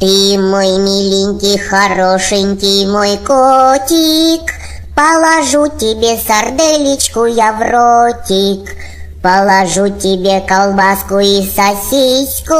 Ты мой миленький, хорошенький мой котик, положу тебе сарделечку я в ротик, положу тебе колбаску и сосиску,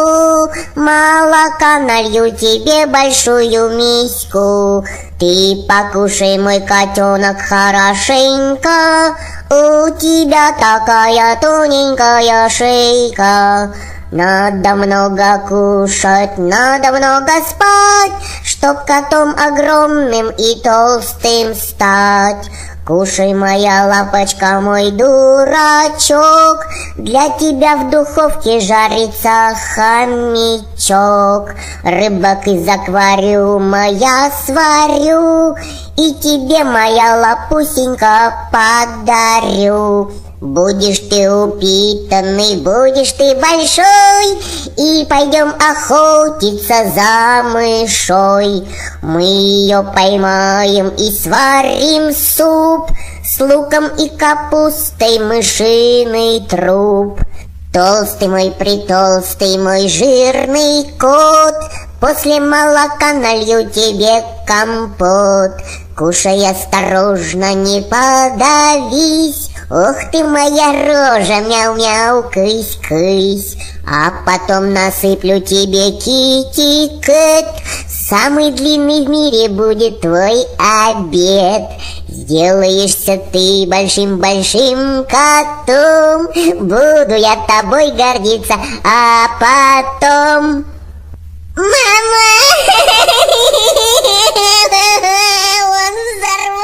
молока налью тебе большую миську. Ты покушай, мой котенок, хорошенько, у тебя такая тоненькая шейка. Надо много кушать, надо много спать, чтоб котом огромным и толстым стать. Кушай, моя лапочка, мой дурачок, для тебя в духовке жарится хомячок. Рыбок из аквариума я сварю и тебе, моя лапусенька, подарю. Будешь ты упитанный, будешь ты большой, и пойдем охотиться за мышой. Мы ее поймаем и сварим суп с луком и капустой, мышиный труп. Толстый мой, притолстый мой жирный кот, после молока налью тебе компот. Кушай осторожно, не подавись, ох ты моя рожа, мяу-мяу, кысь-кысь. А потом насыплю тебе китикет, самый длинный в мире будет твой обед. Сделаешься ты большим-большим котом, буду я тобой гордиться, а потом... Мама! Он взорвался!